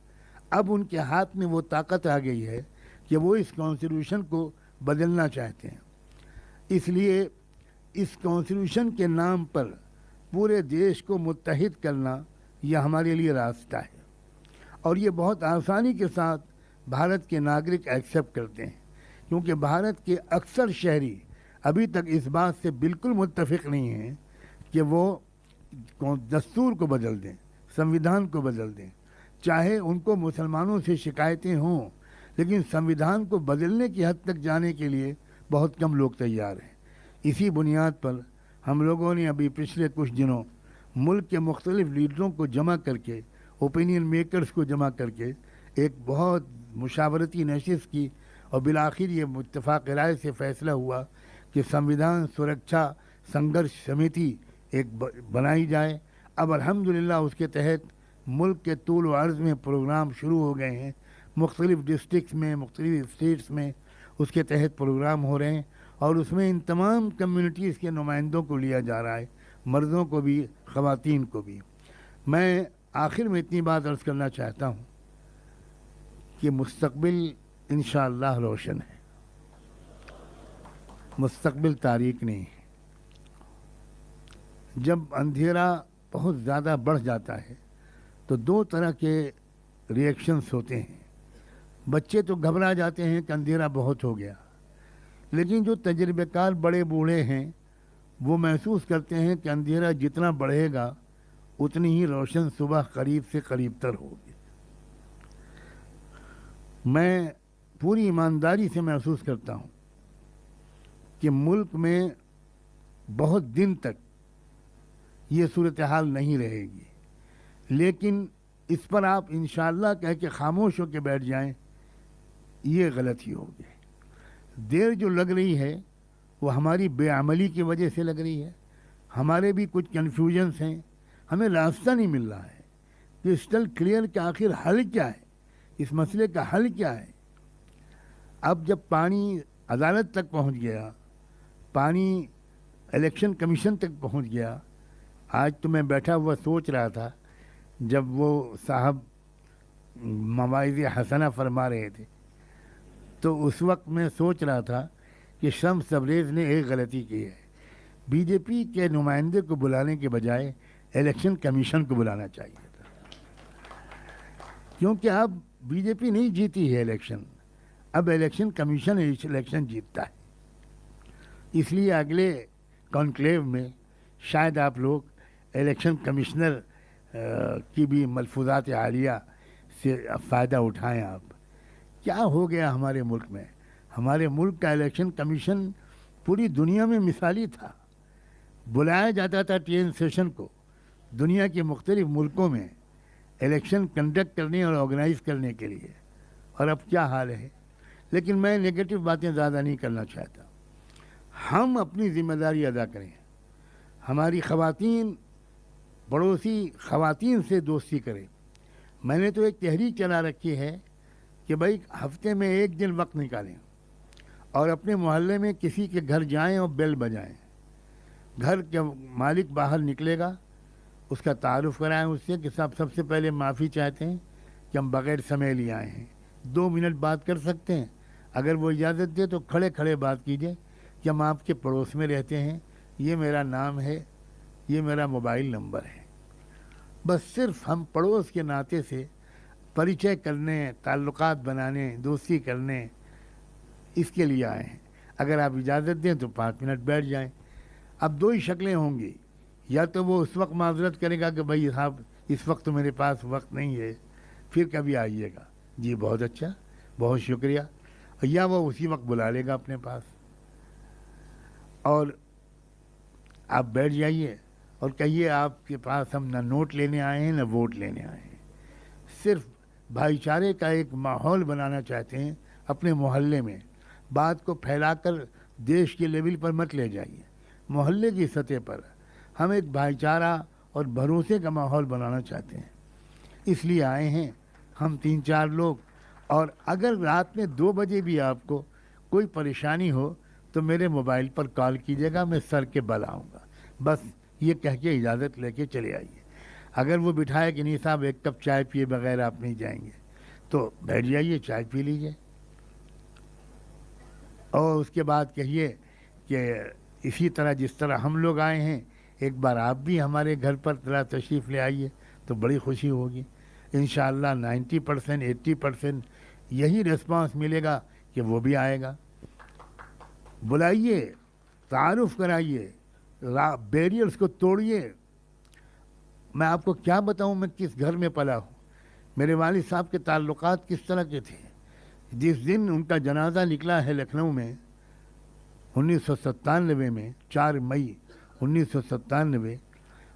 अब उनके हाथ में वो ताकत आ गई है कि वो इस कॉन्स्टिट्यूशन को बदलना चाहते हैं। इसलिए इस कॉन्स्टिट्यूशन के नाम पर पूरे देश को मुत्तहिद करना यह हमारे लिए रास्ता है, और ये बहुत आसानी के साथ भारत के नागरिक एक्सेप्ट करते हैं, क्योंकि भारत के अक्सर शहरी अभी तक इस बात से बिल्कुल मुत्तफिक नहीं हैं कि वो दस्तूर को बदल दें, संविधान को बदल दें। चाहे उनको मुसलमानों से शिकायतें हों, लेकिन संविधान को बदलने की हद तक जाने के लिए बहुत कम लोग तैयार हैं। इसी बुनियाद पर हम लोगों ने अभी पिछले कुछ दिनों मुल्क के मुख्तलिफ लीडरों को जमा करके, ओपिनियन मेकर्स को जमा करके एक बहुत मुशावरती नशिस्त की, और बिलाखिर ये मुत्तफ़ाक़ राय से फ़ैसला हुआ कि संविधान सुरक्षा संघर्ष समिति एक बनाई जाए। अब अल्हम्दुलिल्लाह उसके तहत मुल्क के तूल व अर्ज़ में प्रोग्राम शुरू हो गए हैं। मुख्तलिफ़ डिस्ट्रिक्ट्स में, मुख्तलिफ़ स्टेट्स में उसके तहत प्रोग्राम हो रहे हैं, और उसमें इन तमाम कम्युनिटीज़ के नुमाइंदों को लिया जा रहा है, मर्दों को भी, ख़वातीन को भी। मैं आखिर में इतनी बात अर्ज़ करना चाहता हूँ कि मुस्तक़बिल इंशाअल्लाह रोशन है, मुस्तक़बिल तारीक नहीं है। जब अंधेरा बहुत ज़्यादा बढ़ जाता है तो 2 तरह के रिएक्शंस होते हैं। बच्चे तो घबरा जाते हैं कि अंधेरा बहुत हो गया, लेकिन जो तजर्बेकार बड़े बूढ़े हैं वो महसूस करते हैं कि अंधेरा जितना बढ़ेगा उतनी ही रोशन सुबह करीब से करीब तर होगी। मैं पूरी ईमानदारी से महसूस करता हूँ कि मुल्क में बहुत दिन तक ये सूरत हाल नहीं रहेगी, लेकिन इस पर आप इंशाअल्लाह कह के खामोश होकर बैठ जाएं, ये गलती होगी। देर जो लग रही है वो हमारी बेअमली की वजह से लग रही है। हमारे भी कुछ कन्फ्यूजन्स हैं, हमें रास्ता नहीं मिल रहा है क्रिस्टल क्लियर कि आखिर हल क्या है, इस मसले का हल क्या है। अब जब पानी अदालत तक पहुंच गया, पानी इलेक्शन कमीशन तक पहुंच गया। आज तो मैं बैठा हुआ सोच रहा था जब वो साहब मवाइज़ हसना फरमा रहे थे, तो उस वक्त मैं सोच रहा था कि शम्स तबरेज़ ने एक गलती की है। बीजेपी के नुमाइंदे को बुलाने के बजाय इलेक्शन कमीशन को बुलाना चाहिए था, क्योंकि अब बीजेपी नहीं जीती है इलेक्शन, अब इलेक्शन कमीशन इलेक्शन जीतता है। इसलिए अगले कॉन्क्लेव में शायद आप लोग इलेक्शन कमिश्नर की भी मलफूजात आलिया से फ़ायदा उठाएं। आप क्या हो गया हमारे मुल्क में, हमारे मुल्क का इलेक्शन कमीशन पूरी दुनिया में मिसाली था। बुलाया जाता था टीएन सेशन को दुनिया के मुख्तलिफ मुल्कों में इलेक्शन कंडक्ट करने और ऑर्गेनाइज करने के लिए, और अब क्या हाल है। लेकिन मैं नेगेटिव बातें ज़्यादा नहीं करना चाहता। हम अपनी ज़िम्मेदारी अदा करें, हमारी ख़वातीन पड़ोसी ख़वातीन से दोस्ती करें। मैंने तो एक तहरीक चला रखी है कि भाई हफ्ते में एक दिन वक्त निकालें और अपने मोहल्ले में किसी के घर जाएं और बेल बजाएं। घर के मालिक बाहर निकलेगा, उसका तारुफ़ कराएं उससे कि साहब सबसे पहले माफ़ी चाहते हैं कि हम बग़ैर समय लिए आए हैं, 2 मिनट बात कर सकते हैं। अगर वो इजाज़त दे तो खड़े खड़े बात कीजिए कि हम आपके पड़ोस में रहते हैं, ये मेरा नाम है, ये मेरा मोबाइल नंबर है। बस सिर्फ हम पड़ोस के नाते से परिचय करने, ताल्लुकात बनाने, दोस्ती करने, इसके लिए आए हैं। अगर आप इजाज़त दें तो 5 मिनट बैठ जाएं। अब 2 ही शक्लें होंगी, या तो वो उस वक्त माजरत करेगा कि भाई साहब इस वक्त तो मेरे पास वक्त नहीं है, फिर कभी आइएगा, जी बहुत अच्छा, बहुत शुक्रिया, या वो उसी वक्त बुला लेगा अपने पास और आप बैठ जाइए और कहिए आपके पास हम ना नोट लेने आए हैं ना वोट लेने आए हैं, सिर्फ भाईचारे का एक माहौल बनाना चाहते हैं अपने मोहल्ले में। बात को फैलाकर देश के लेवल पर मत ले जाइए, मोहल्ले की सतह पर हम एक भाईचारा और भरोसे का माहौल बनाना चाहते हैं, इसलिए आए हैं हम 3-4 लोग। और अगर रात में 2 बजे भी आपको कोई परेशानी हो तो मेरे मोबाइल पर कॉल कीजिएगा, मैं सर के बल आऊँगा। बस ये कह के इजाज़त लेके चले आइए। अगर वो बिठाए कि नहीं साहब एक कप चाय पिए बगैर आप नहीं जाएंगे, तो बैठ जाइए, चाय पी लीजिए और उसके बाद कहिए कि इसी तरह जिस तरह हम लोग आए हैं एक बार आप भी हमारे घर पर ज़रा तशरीफ़ ले आइए तो बड़ी खुशी होगी। इंशाअल्लाह 90% 80% यही रिस्पांस मिलेगा कि वो भी आएगा। बुलाइए, तारुफ़ कराइए, बैरियर्स को तोड़िए। मैं आपको क्या बताऊं मैं किस घर में पला हूँ, मेरे वालिद साहब के ताल्लुकात किस तरह के थे। जिस दिन उनका जनाजा निकला है लखनऊ में 1997 में, 4 मई 1997,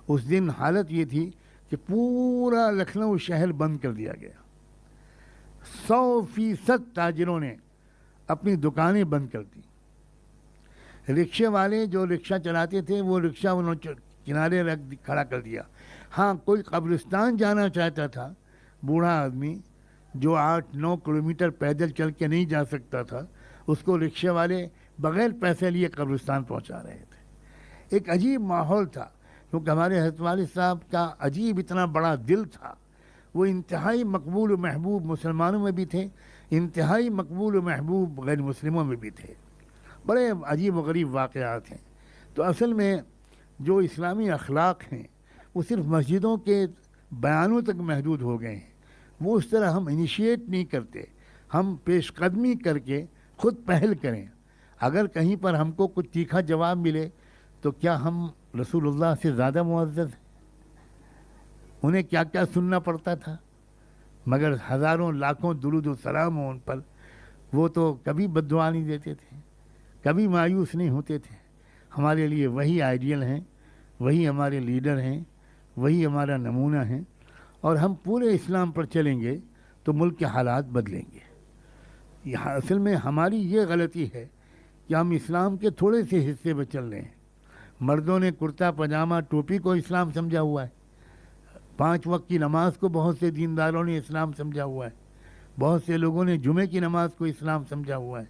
उस दिन हालत ये थी कि पूरा लखनऊ शहर बंद कर दिया गया। 100% ताजिरों ने अपनी दुकानें बंद कर दी। रिक्शे वाले जो रिक्शा चलाते थे वो रिक्शा उन्होंने किनारे रख खड़ा कर दिया। हाँ, कोई कब्रिस्तान जाना चाहता था, बूढ़ा आदमी जो 8-9 किलोमीटर पैदल चल के नहीं जा सकता था, उसको रिक्शे वाले बग़ैर पैसे लिए कब्रिस्तान पहुंचा रहे थे। एक अजीब माहौल था, क्योंकि हमारे हज़रत वालिद साहब का अजीब इतना बड़ा दिल था। वो इंतहाई मकबूल व महबूब मुसलमानों में भी थे, इंतहाई मकबूल व महबूब गैर मुस्लिमों में भी थे। बड़े अजीब व गरीब वाक़यात हैं। तो असल में जो इस्लामी अखलाक हैं वो सिर्फ मस्जिदों के बयानों तक महदूद हो गए हैं। वो उस तरह हम इनिशिएट नहीं करते, हम पेशकदमी करके खुद पहल करें। अगर कहीं पर हमको कुछ तीखा जवाब मिले तो क्या हम रसूलुल्लाह से ज़्यादा मुअज़्ज़ज़ हैं? उन्हें क्या क्या सुनना पड़ता था, मगर हज़ारों लाखों दुरूद व सलाम हो उन पर, वो तो कभी बद्दुआ नहीं देते थे, कभी मायूस नहीं होते थे। हमारे लिए वही आइडियल हैं, वही हमारे लीडर हैं, वही हमारा नमूना है। और हम पूरे इस्लाम पर चलेंगे तो मुल्क के हालात बदलेंगे। यहाँ असल में हमारी ये गलती है कि हम इस्लाम के थोड़े से हिस्से पर चल रहे हैं। मर्दों ने कुर्ता पजामा टोपी को इस्लाम समझा हुआ है, 5 वक्त की नमाज को बहुत से दीनदारों ने इस्लाम समझा हुआ है, बहुत से लोगों ने जुमे की नमाज को इस्लाम समझा हुआ है।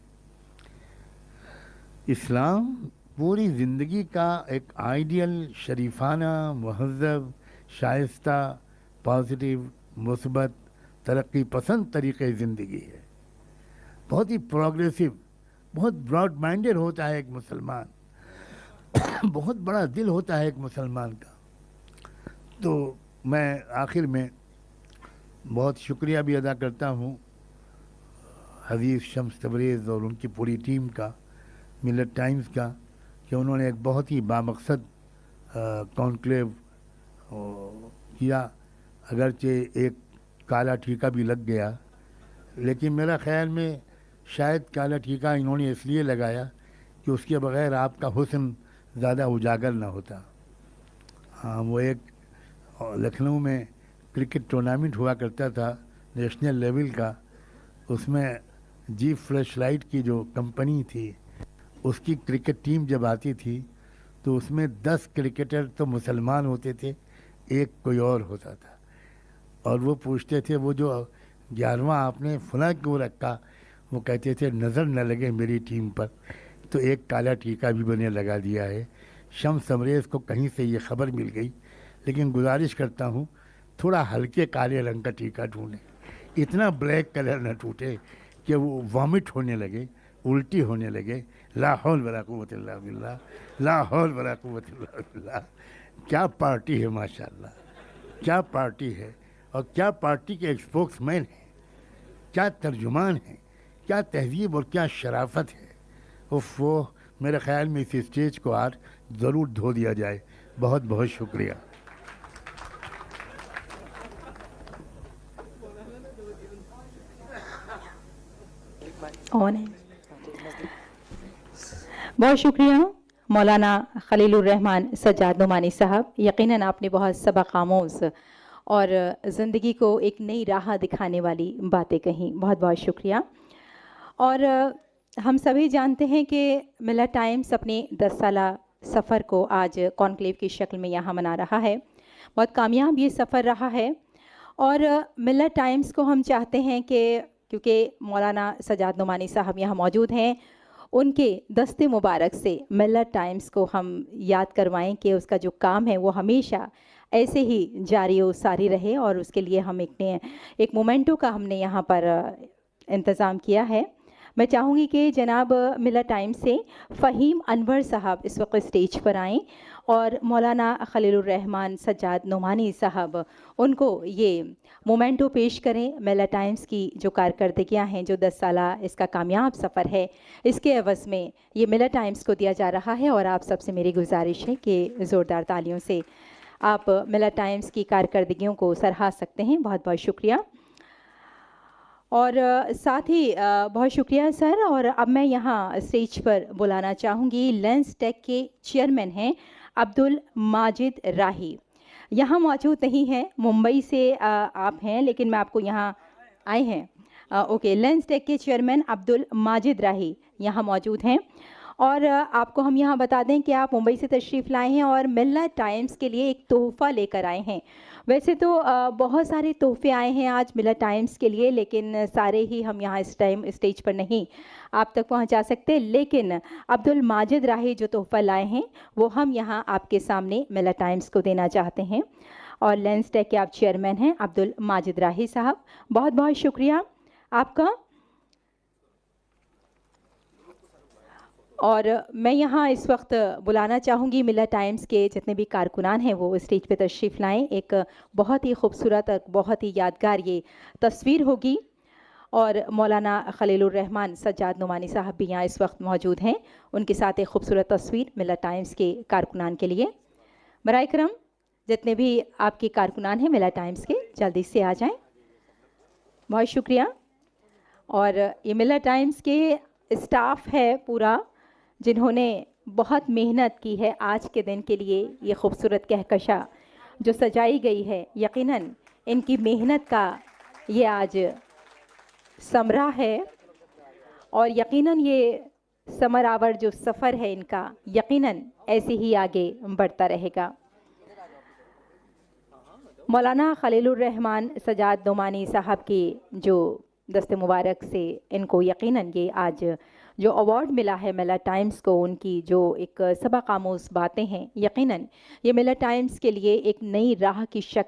इस्लाम पूरी ज़िंदगी का एक आइडियल, शरीफाना, महज़ब, शाइस्ता, पॉजिटिव, मुस्बत, तरक्की पसंद तरीक़े ज़िंदगी है। बहुत ही प्रोग्रेसिव, बहुत ब्रॉड माइंडेड होता है एक मुसलमान बहुत बड़ा दिल होता है एक मुसलमान का। तो मैं आखिर में बहुत शुक्रिया भी अदा करता हूँ हदीस शम्स तबरेज़ और उनकी पूरी टीम का, मिलत टाइम्स का, कि उन्होंने एक बहुत ही बामकसद कॉन्क्लेव किया। अगरचे एक काला टीका भी लग गया, लेकिन मेरा ख्याल में शायद काला टीका इन्होंने इसलिए लगाया कि उसके बग़ैर आपका हुस्न ज़्यादा उजागर ना होता। हाँ, वो एक लखनऊ में क्रिकेट टूर्नामेंट हुआ करता था नेशनल लेवल का, उसमें जी फ्लैश लाइट की जो कंपनी थी उसकी क्रिकेट टीम जब आती थी तो उसमें 10 क्रिकेटर तो मुसलमान होते थे, एक कोई और होता था, और वो पूछते थे वो जो 11वां आपने फला क्यों रखा, वो कहते थे नज़र न लगे मेरी टीम पर, तो एक काला टीका भी मैंने लगा दिया है। शम्स तबरेज़ को कहीं से ये खबर मिल गई, लेकिन गुजारिश करता हूँ थोड़ा हल्के काले रंग का टीका ढूंढें, इतना ब्लैक कलर न टूटे कि वो वॉमिट होने लगे, उल्टी होने लगे। ला हौल वला कुव्वत इल्ला बिल्लाह, ला हौल वला कुव्वत इल्ला बिल्लाह। क्या पार्टी है माशाल्लाह, क्या पार्टी है, और क्या पार्टी के स्पोक्समैन हैं, क्या तर्जुमान हैं, क्या तहजीब और क्या शराफत है। उफ, वो मेरे ख्याल में इस स्टेज को आज ज़रूर धो दिया जाए। बहुत बहुत शुक्रिया। ऑन है। बहुत शुक्रिया मौलाना खलीलुर रहमान सज्जाद नुमानी साहब। यकीनन आपने बहुत सबक आमोज़ और ज़िंदगी को एक नई राह दिखाने वाली बातें कहीं। बहुत बहुत शुक्रिया। और हम सभी जानते हैं कि मिलत टाइम्स अपने 10 साला सफ़र को आज कॉन्क्लेव की शक्ल में यहाँ मना रहा है। बहुत कामयाब ये सफ़र रहा है, और मिलत टाइम्स को हम चाहते हैं कि क्योंकि मौलाना सज्जाद नुमानी साहब यहाँ मौजूद हैं, उनके दस्ते मुबारक से मिलत टाइम्स को हम याद करवाएं कि उसका जो काम है वो हमेशा ऐसे ही जारी और सारी रहे, और उसके लिए हम एक मोमेंटो का हमने यहाँ पर इंतज़ाम किया है। मैं चाहूँगी कि जनाब मिलत टाइम्स से फ़हीम अनवर साहब इस वक्त स्टेज पर आएँ और मौलाना खलीलुर रहमान सज्जाद नुमानी साहब उनको ये मोमेंटो पेश करें। मिलत टाइम्स की जो कारकर्दगियाँ हैं, जो 10 साला इसका कामयाब सफ़र है, इसके एवज़ में ये मिलत टाइम्स को दिया जा रहा है। और आप सबसे मेरी गुजारिश है कि ज़ोरदार तालियों से आप मिलत टाइम्स की कारकर्दगियों को सराहा सकते हैं। बहुत बहुत शुक्रिया। और साथ ही बहुत शुक्रिया सर। और अब मैं यहाँ स्टेज पर बुलाना चाहूँगी लेंस टेक के चेयरमैन हैं अब्दुल माजिद राही। यहाँ मौजूद नहीं हैं, मुंबई से आप हैं, लेकिन मैं आपको यहाँ आए हैं। ओके, लेंस टेक के चेयरमैन अब्दुल माजिद राही यहाँ मौजूद हैं। और आपको हम यहाँ बता दें कि आप मुंबई से तशरीफ़ लाए हैं और मिलत टाइम्स के लिए एक तोहफ़ा लेकर आए हैं। वैसे तो बहुत सारे तोहफ़े आए हैं आज मिलत टाइम्स के लिए, लेकिन सारे ही हम यहाँ इस टाइम स्टेज पर नहीं आप तक पहुँचा सकते। लेकिन अब्दुल माजिद राही जो तोहफ़ा लाए हैं वो हम यहाँ आपके सामने मिलत टाइम्स को देना चाहते हैं। और लेंस टेक के आप चेयरमैन हैं अब्दुल माजिद राही साहब, बहुत बहुत शुक्रिया आपका। और मैं यहाँ इस वक्त बुलाना चाहूँगी मिलत टाइम्स के जितने भी कारकुनान हैं वो स्टेज पे तशरीफ़ लाएं। एक बहुत ही खूबसूरत और बहुत ही यादगार ये तस्वीर होगी, और मौलाना खलीलुर रहमान सज्जाद नुमानी साहब भी यहाँ इस वक्त मौजूद हैं। उनके साथ एक खूबसूरत तस्वीर मिलत टाइम्स के कारकुनान के लिए। बराए करम जितने भी आपके कारकुनान हैं मिलत टाइम्स के, जल्दी से आ जाएँ। बहुत शुक्रिया। और ये मिलत टाइम्स के स्टाफ है पूरा, जिन्होंने बहुत मेहनत की है आज के दिन के लिए। ये खूबसूरत कहकशा जो सजाई गई है, यकीनन इनकी मेहनत का ये आज समरा है, और यकीनन ये समरावर जो सफ़र है इनका यकीनन ऐसे ही आगे बढ़ता रहेगा। मौलाना खलीलुर रहमान सज्जाद नुमानी साहब की जो दस्ते मुबारक से इनको यकीनन ये आज जो अवार्ड मिला है मिलत टाइम्स को, उनकी जो एक सबक आमोज़ बातें हैं, यकीनन ये मिलत टाइम्स के लिए एक नई राह की शक्ल